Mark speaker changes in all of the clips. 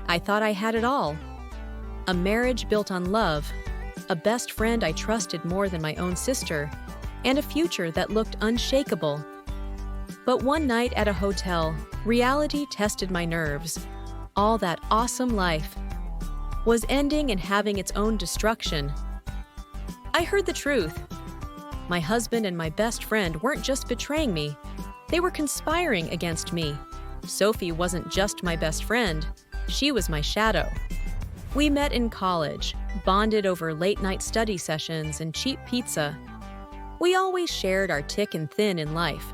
Speaker 1: I thought I had it all. A marriage built on love, a best friend I trusted more than my own sister, and a future that looked unshakable. But one night at a hotel, reality tested my nerves. All that awesome life was ending and having its own destruction. I heard the truth. My husband and my best friend weren't just betraying me, they were conspiring against me. Sophie wasn't just my best friend, she was my shadow. We met in college, bonded over late-night study sessions and cheap pizza. We always shared our thick and thin in life.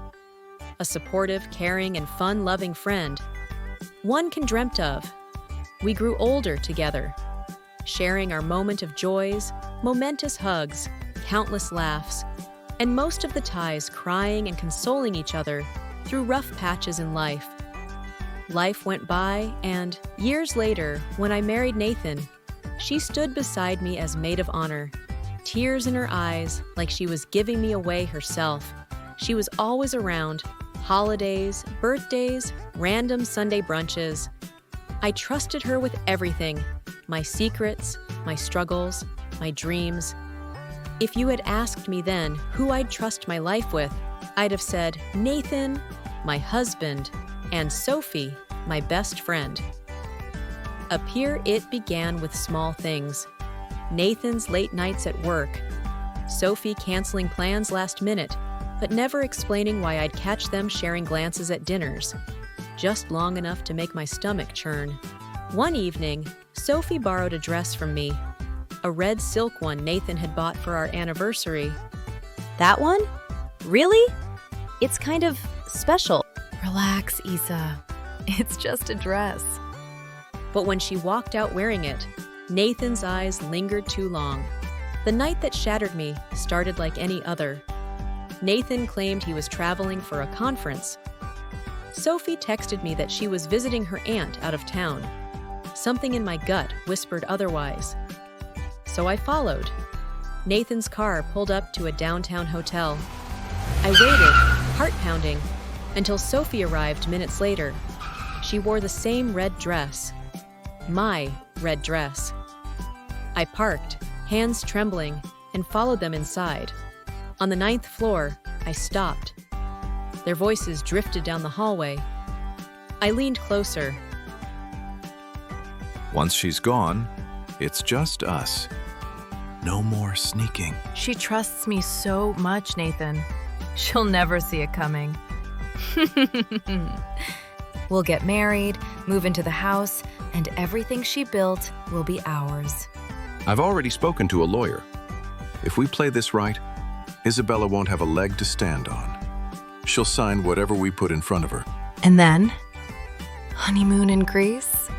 Speaker 1: A supportive, caring, and fun-loving friend. One can dreamt of. We grew older together, sharing our moment of joys, momentous hugs, countless laughs, and most of the ties crying and consoling each other through rough patches in life. Life went by, and years later, when I married Nathan, she stood beside me as maid of honor, tears in her eyes like she was giving me away herself. She was always around, holidays, birthdays, random Sunday brunches. I trusted her with everything, my secrets, my struggles, my dreams. If you had asked me then who I'd trust my life with, I'd have said Nathan, my husband, and Sophie, my best friend. Up here, it began with small things. Nathan's late nights at work, Sophie canceling plans last minute, but never explaining why I'd catch them sharing glances at dinners, just long enough to make my stomach churn. One evening, Sophie borrowed a dress from me, a red silk one Nathan had bought for our anniversary.
Speaker 2: That one? Really? It's kind of special.
Speaker 3: Relax, Isa. It's just a dress.
Speaker 1: But when she walked out wearing it, Nathan's eyes lingered too long. The night that shattered me started like any other. Nathan claimed he was traveling for a conference. Sophie texted me that she was visiting her aunt out of town. Something in my gut whispered otherwise. So I followed. Nathan's car pulled up to a downtown hotel. I waited, heart pounding, until Sophie arrived minutes later. She wore the same red dress. My red dress. I parked, hands trembling, and followed them inside. On the 9th floor, I stopped. Their voices drifted down the hallway. I leaned closer.
Speaker 4: Once she's gone, it's just us. No more sneaking.
Speaker 3: She trusts me so much, Nathan. She'll never see it coming. We'll get married, move into the house, and everything she built will be ours.
Speaker 4: I've already spoken to a lawyer. If we play this right, Isabella won't have a leg to stand on. She'll sign whatever we put in front of her.
Speaker 3: And then, honeymoon in Greece?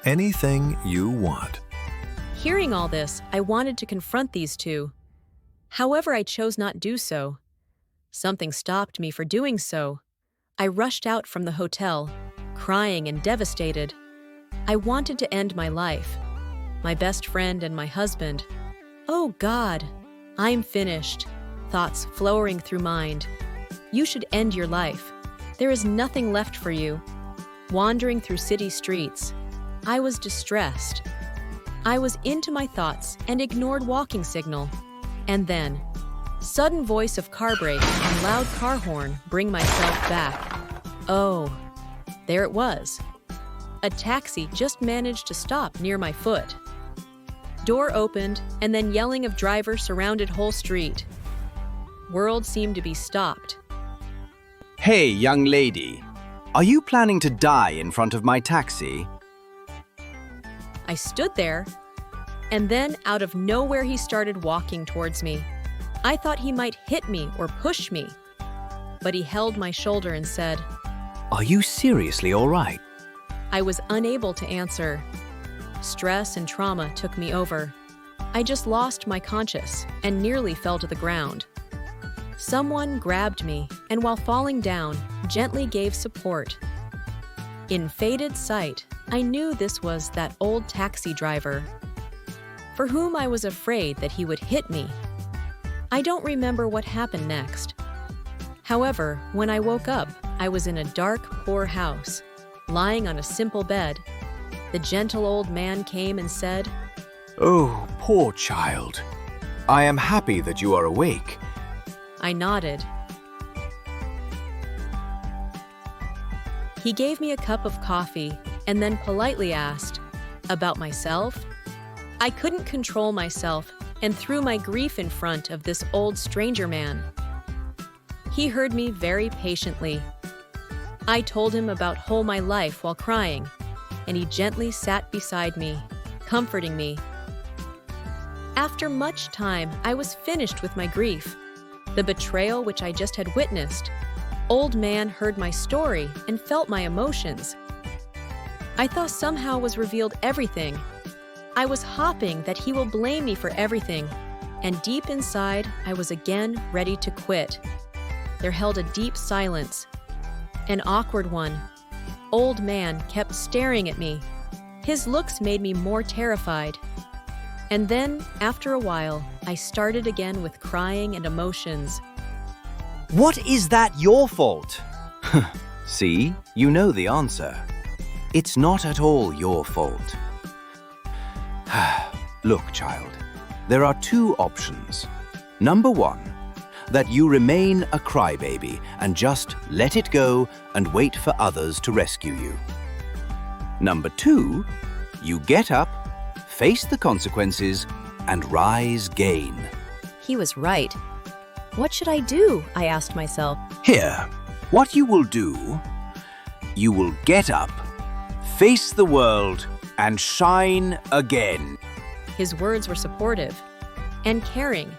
Speaker 4: Anything you want.
Speaker 1: Hearing all this, I wanted to confront these two. However, I chose not do so. Something stopped me for doing so. I rushed out from the hotel, crying and devastated. I wanted to end my life. My best friend and my husband. Oh God, I'm finished. Thoughts flowing through mind. You should end your life. There is nothing left for you. Wandering through city streets, I was distressed. I was into my thoughts and ignored walking signal. And then, sudden voice of car brake and loud car horn bring myself back. Oh, there it was. A taxi just managed to stop near my foot. Door opened, and then yelling of driver surrounded whole street. World seemed to be stopped.
Speaker 5: Hey, young lady. Are you planning to die in front of my taxi?
Speaker 1: I stood there, and then out of nowhere he started walking towards me. I thought he might hit me or push me, but he held my shoulder and said,
Speaker 5: Are you seriously all right?
Speaker 1: I was unable to answer. Stress and trauma took me over. I just lost my conscience and nearly fell to the ground. Someone grabbed me and while falling down, gently gave support. In faded sight, I knew this was that old taxi driver, for whom I was afraid that he would hit me. I don't remember what happened next. However, when I woke up, I was in a dark, poor house, lying on a simple bed. The gentle old man came and said,
Speaker 5: Oh, poor child. I am happy that you are awake.
Speaker 1: I nodded. He gave me a cup of coffee and then politely asked, about myself? I couldn't control myself and threw my grief in front of this old stranger man. He heard me very patiently. I told him about whole my life while crying, and he gently sat beside me, comforting me. After much time, I was finished with my grief. The betrayal which I just had witnessed. Old man heard my story and felt my emotions. I thought somehow was revealed everything. I was hoping that he will blame me for everything, and deep inside, I was again ready to quit. There held a deep silence, an awkward one. Old man kept staring at me. His looks made me more terrified. And then, after a while, I started again with crying and emotions.
Speaker 5: What is that your fault? See, you know the answer. It's not at all your fault. Look, child, there are two options. Number one, that you remain a crybaby and just let it go and wait for others to rescue you. Number two, you get up, face the consequences, and rise again.
Speaker 2: He was right. What should I do? I asked myself.
Speaker 5: Here, what you will do, you will get up, face the world, and shine again.
Speaker 1: His words were supportive and caring.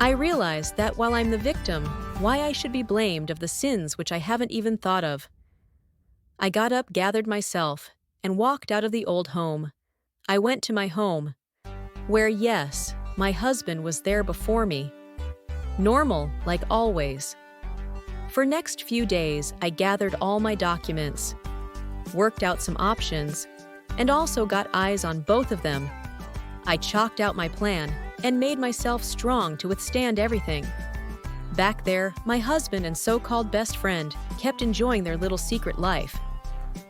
Speaker 1: I realized that while I'm the victim, why I should be blamed of the sins which I haven't even thought of. I got up, gathered myself, and walked out of the old home. I went to my home, where, yes, my husband was there before me. Normal, like always. For next few days, I gathered all my documents, worked out some options, and also got eyes on both of them. I chalked out my plan and made myself strong to withstand everything. Back there, my husband and so-called best friend kept enjoying their little secret life.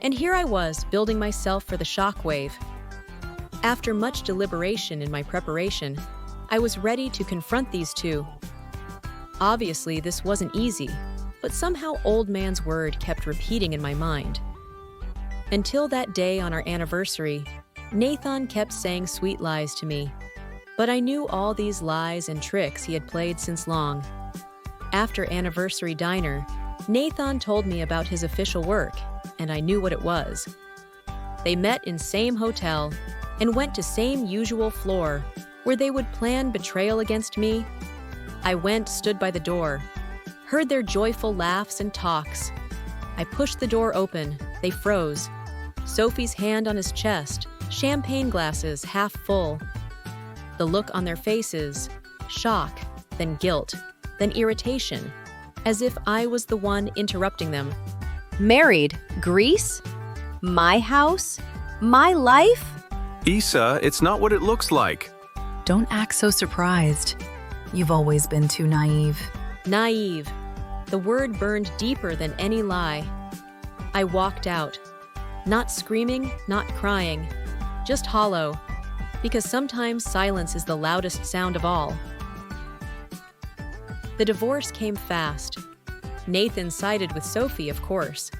Speaker 1: And here I was, building myself for the shockwave. After much deliberation in my preparation, I was ready to confront these two. Obviously, this wasn't easy, but somehow old man's word kept repeating in my mind. Until that day on our anniversary, Nathan kept saying sweet lies to me. But I knew all these lies and tricks he had played since long. After anniversary diner, Nathan told me about his official work, and I knew what it was. They met in same hotel and went to same usual floor where they would plan betrayal against me. I went, stood by the door, heard their joyful laughs and talks. I pushed the door open. They froze. Sophie's hand on his chest, champagne glasses half full. The look on their faces, shock, then guilt, then irritation, as if I was the one interrupting them.
Speaker 2: Married? Greece? My house? My life?
Speaker 4: Issa, it's not what it looks like.
Speaker 3: Don't act so surprised. You've always been too naive.
Speaker 1: Naive. The word burned deeper than any lie. I walked out, not screaming, not crying, just hollow, because sometimes silence is the loudest sound of all. The divorce came fast. Nathan sided with Sophie, of course.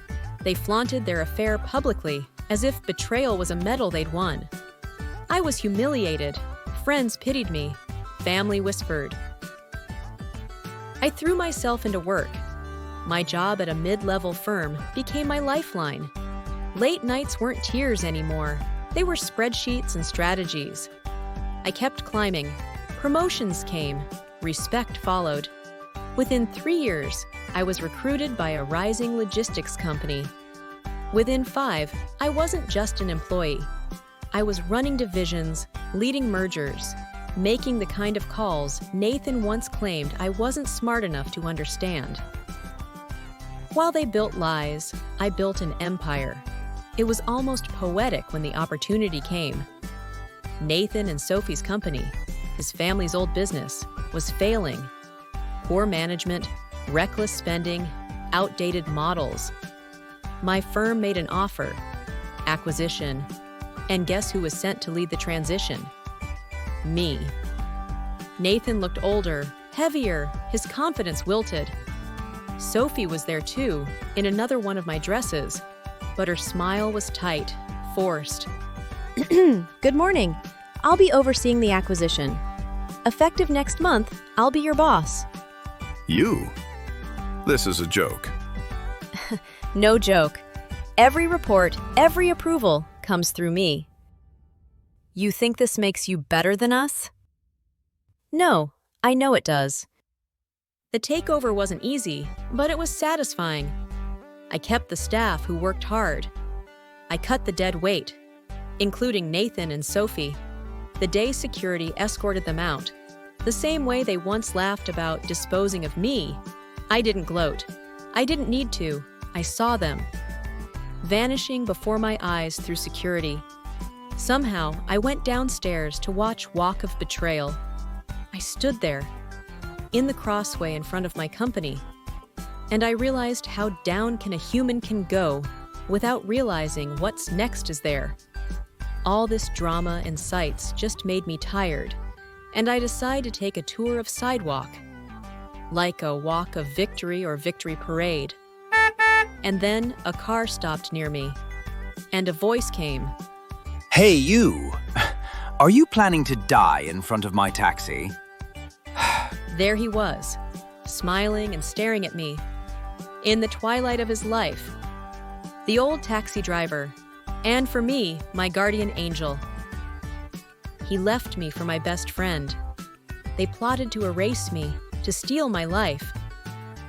Speaker 1: They flaunted their affair publicly, as if betrayal was a medal they'd won. I was humiliated. Friends pitied me. Family whispered. I threw myself into work. My job at a mid-level firm became my lifeline. Late nights weren't tears anymore. They were spreadsheets and strategies. I kept climbing. Promotions came. Respect followed. Within 3 years, I was recruited by a rising logistics company. Within 5, I wasn't just an employee. I was running divisions, leading mergers, making the kind of calls Nathan once claimed I wasn't smart enough to understand. While they built lies, I built an empire. It was almost poetic when the opportunity came. Nathan and Sophie's company, his family's old business, was failing. Poor management, reckless spending, outdated models. My firm made an offer, acquisition, And guess who was sent to lead the transition? Me. Nathan looked older, heavier, his confidence wilted. Sophie was there too, in another one of my dresses, but her smile was tight, forced.
Speaker 2: Good morning. I'll be overseeing the acquisition. Effective next month, I'll be your boss.
Speaker 4: You? This is a joke.
Speaker 2: No joke. Every report, every approval comes through me.
Speaker 3: You think this makes you better than us?
Speaker 2: No, I know it does.
Speaker 1: The takeover wasn't easy, but it was satisfying. I kept the staff who worked hard. I cut the dead weight, including Nathan and Sophie. The day security escorted them out. The same way they once laughed about disposing of me, I didn't gloat. I didn't need to. I saw them, vanishing before my eyes through security. Somehow, I went downstairs to watch Walk of Betrayal. I stood there, in the crossway in front of my company, and I realized how down a human can go without realizing what's next is there. All this drama and sights just made me tired, and I decided to take a tour of sidewalk, like a walk of victory or victory parade. And then a car stopped near me, and a voice came.
Speaker 5: Hey, you! Are you planning to die in front of my taxi?
Speaker 1: There he was, smiling and staring at me. In the twilight of his life, the old taxi driver, and for me, my guardian angel. He left me for my best friend. They plotted to erase me, to steal my life.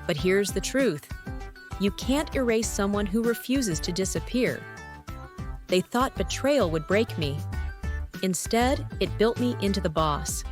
Speaker 1: But here's the truth. You can't erase someone who refuses to disappear. They thought betrayal would break me. Instead, it built me into the boss.